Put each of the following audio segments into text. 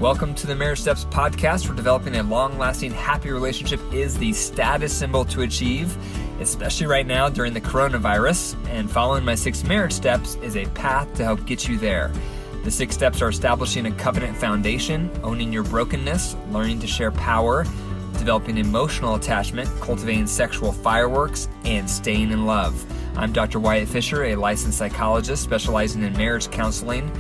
Welcome to the Marriage Steps podcast, where developing a long-lasting, happy relationship is the status symbol to achieve, especially right now during the coronavirus. And following my 6 marriage steps is a path to help get you there. The 6 steps are establishing a covenant foundation, owning your brokenness, learning to share power, developing emotional attachment, cultivating sexual fireworks, and staying in love. I'm Dr. Wyatt Fisher, a licensed psychologist specializing in marriage counseling.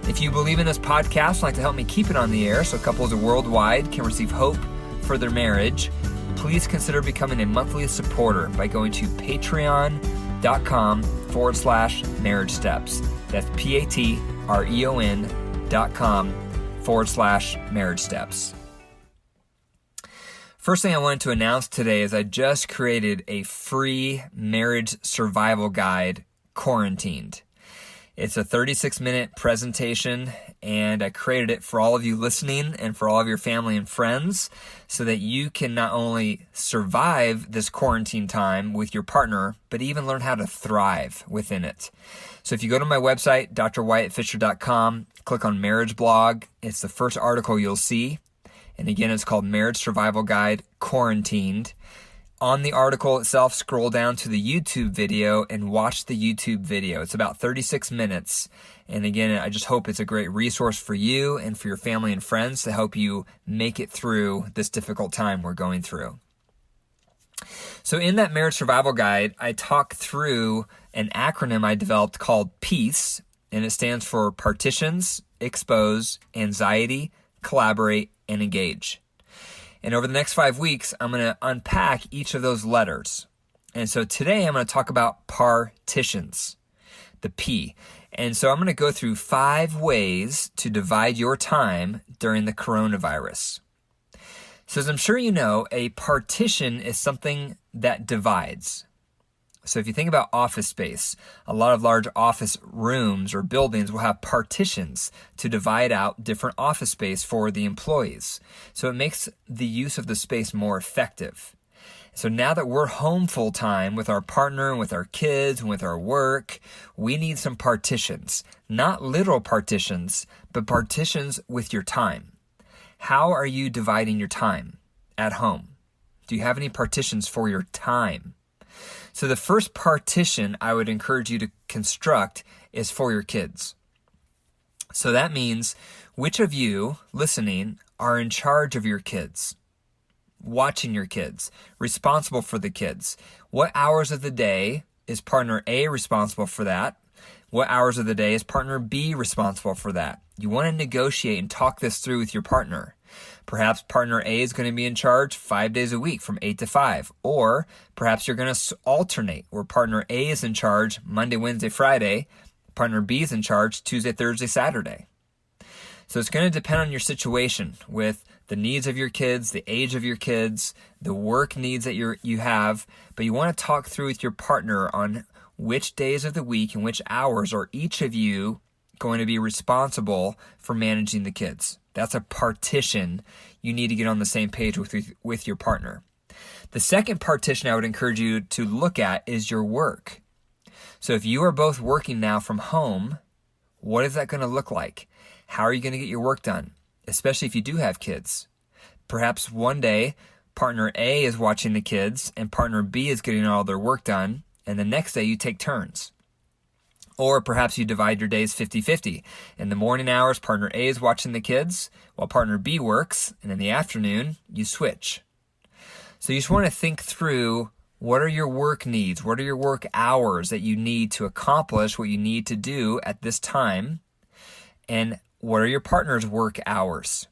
If you believe in this podcast and like to help me keep it on the air so couples worldwide can receive hope for their marriage, please consider becoming a monthly supporter by going to patreon.com/marriage steps. That's patreon.com/marriage steps. First thing I wanted to announce today is I just created a free marriage survival guide, Quarantined. It's a 36-minute presentation, and I created it for all of you listening and for all of your family and friends so that you can not only survive this quarantine time with your partner, but even learn how to thrive within it. So if you go to my website, drwyattfisher.com, click on Marriage Blog, it's the first article you'll see. And again, it's called Marriage Survival Guide, Quarantined. On the article itself, scroll down to the YouTube video and watch the YouTube video. It's about 36 minutes. And again, I just hope it's a great resource for you and for your family and friends to help you make it through this difficult time we're going through. So in that Marriage Survival Guide, I talk through an acronym I developed called PEACE, and it stands for Partitions, Expose, Anxiety, Collaborate, and Engage. And over the next 5 weeks, I'm going to unpack each of those letters. And so today I'm going to talk about partitions, the P. And so I'm going to go through 5 ways to divide your time during the coronavirus. So as I'm sure you know, a partition is something that divides. So if you think about office space, a lot of large office rooms or buildings will have partitions to divide out different office space for the employees. So it makes the use of the space more effective. So now that we're home full time with our partner and with our kids and with our work, we need some partitions. Not literal partitions, but partitions with your time. How are you dividing your time at home? Do you have any partitions for your time? So the first partition I would encourage you to construct is for your kids. So that means which of you listening are in charge of your kids, watching your kids, responsible for the kids. What hours of the day is partner A responsible for that? What hours of the day is partner B responsible for that? You want to negotiate and talk this through with your partner. Perhaps partner A is going to be in charge 5 days a week from 8 to 5. Or perhaps you're going to alternate where partner A is in charge Monday, Wednesday, Friday. Partner B is in charge Tuesday, Thursday, Saturday. So it's going to depend on your situation with the needs of your kids, the age of your kids, the work needs that you have. But you want to talk through with your partner on which days of the week and which hours are each of you going to be responsible for managing the kids. That's a partition you need to get on the same page with your partner. The second partition I would encourage you to look at is your work. So if you are both working now from home, what is that going to look like? How are you going to get your work done? Especially if you do have kids. Perhaps one day, partner A is watching the kids and partner B is getting all their work done, and the next day you take turns. Or perhaps you divide your days 50-50. In the morning hours, partner A is watching the kids while partner B works, and in the afternoon, you switch. So you just want to think through, what are your work needs? What are your work hours that you need to accomplish what you need to do at this time? And what are your partner's work hours?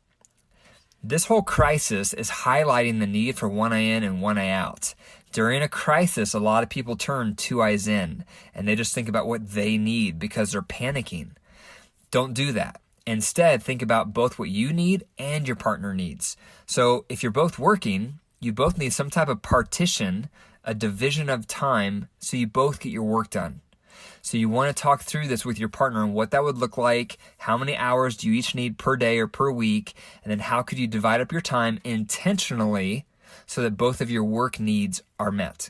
This whole crisis is highlighting the need for one eye in and one eye out. During a crisis, a lot of people turn 2 eyes in and they just think about what they need because they're panicking. Don't do that. Instead, think about both what you need and your partner needs. So if you're both working, you both need some type of partition, a division of time, so you both get your work done. So you want to talk through this with your partner and what that would look like, how many hours do you each need per day or per week, and then how could you divide up your time intentionally so that both of your work needs are met.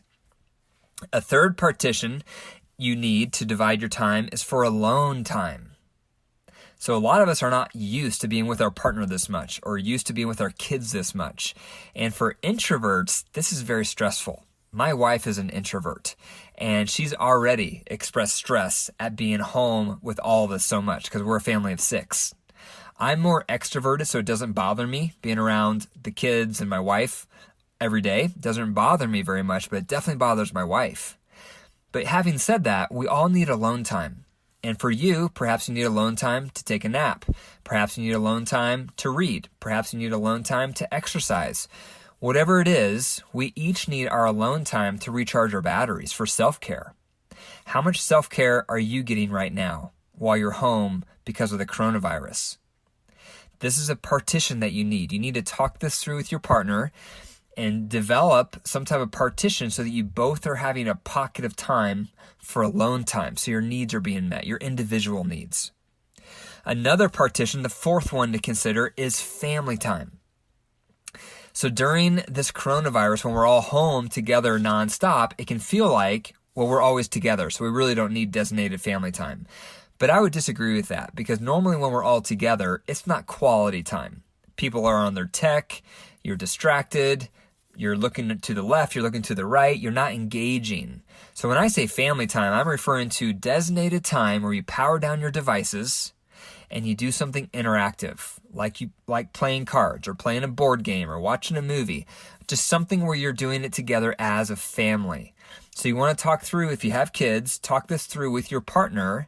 A third partition you need to divide your time is for alone time. So a lot of us are not used to being with our partner this much or used to being with our kids this much. And for introverts, this is very stressful. My wife is an introvert, and she's already expressed stress at being home with all of us so much because we're a family of 6. I'm more extroverted, so it doesn't bother me being around the kids and my wife every day. It doesn't bother me very much, but it definitely bothers my wife. But having said that, we all need alone time. And for you, perhaps you need alone time to take a nap. Perhaps you need alone time to read. Perhaps you need alone time to exercise. Whatever it is, we each need our alone time to recharge our batteries for self-care. How much self-care are you getting right now while you're home because of the coronavirus? This is a partition that you need. You need to talk this through with your partner and develop some type of partition so that you both are having a pocket of time for alone time, so your needs are being met, your individual needs. Another partition, the fourth one to consider, is family time. So during this coronavirus, when we're all home together nonstop, it can feel like, well, we're always together, so we really don't need designated family time. But I would disagree with that, because normally when we're all together, it's not quality time. People are on their tech, you're distracted, you're looking to the left, you're looking to the right, you're not engaging. So when I say family time, I'm referring to designated time where you power down your devices and you do something interactive, like playing cards or playing a board game or watching a movie, just something where you're doing it together as a family. So you want to talk through, if you have kids, talk this through with your partner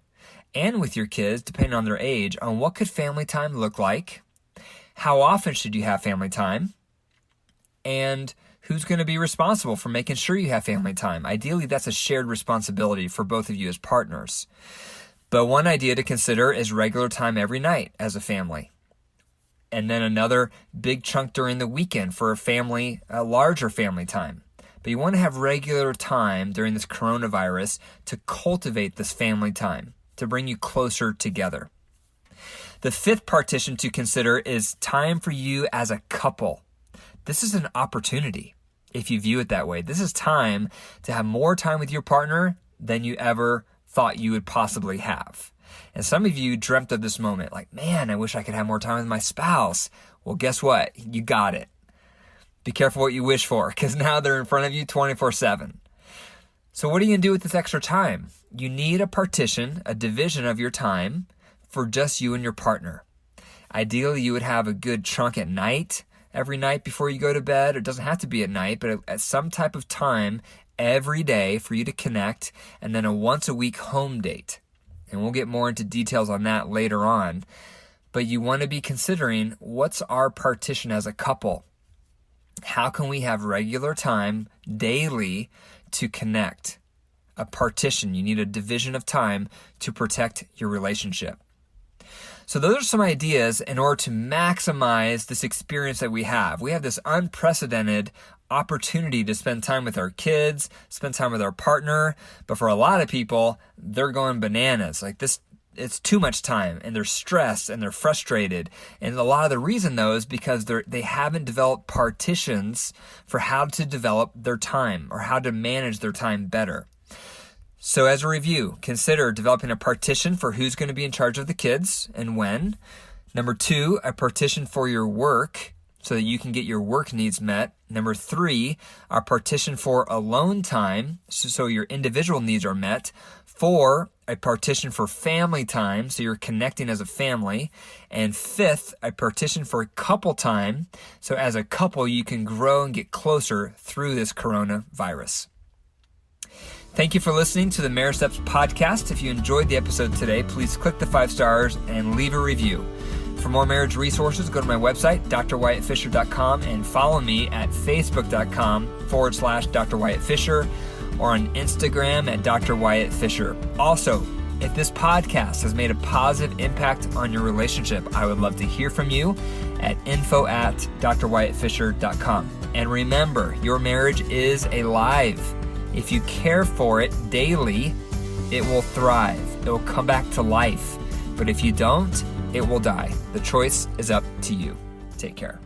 and with your kids, depending on their age, on what could family time look like, how often should you have family time, and who's going to be responsible for making sure you have family time. Ideally, that's a shared responsibility for both of you as partners. But one idea to consider is regular time every night as a family. And then another big chunk during the weekend for a larger family time. But you want to have regular time during this coronavirus to cultivate this family time, to bring you closer together. The fifth partition to consider is time for you as a couple. This is an opportunity, if you view it that way. This is time to have more time with your partner than you ever thought you would possibly have. And some of you dreamt of this moment, like, man, I wish I could have more time with my spouse. Well, guess what? You got it. Be careful what you wish for, because now they're in front of you 24/7. So what are you going to do with this extra time? You need a partition, a division of your time for just you and your partner. Ideally, you would have a good chunk at night, every night before you go to bed. It doesn't have to be at night, but at some type of time every day for you to connect, and then a once a week home date. And we'll get more into details on that later on. But you want to be considering, what's our partition as a couple? How can we have regular time daily to connect? A partition. You need a division of time to protect your relationship. So those are some ideas in order to maximize this experience that we have. We have this unprecedented opportunity to spend time with our kids, spend time with our partner. But for a lot of people, they're going bananas. Like this, it's too much time, and they're stressed and they're frustrated. And a lot of the reason, though, is because they haven't developed partitions for how to develop their time or how to manage their time better. So as a review, consider developing a partition for who's going to be in charge of the kids and when. Number 2, a partition for your work so that you can get your work needs met. Number 3, a partition for alone time so your individual needs are met. 4, a partition for family time so you're connecting as a family. And 5th, a partition for couple time so as a couple you can grow and get closer through this coronavirus. Thank you for listening to the Marriage Steps podcast. If you enjoyed the episode today, please click the 5 stars and leave a review. For more marriage resources, go to my website, drwyattfisher.com, and follow me at facebook.com/Dr. Wyatt Fisher or on Instagram at Dr. Wyatt Fisher. Also, if this podcast has made a positive impact on your relationship, I would love to hear from you at info@drwyattfisher.com. And remember, your marriage is alive. If you care for it daily, it will thrive. It will come back to life. But if you don't, it will die. The choice is up to you. Take care.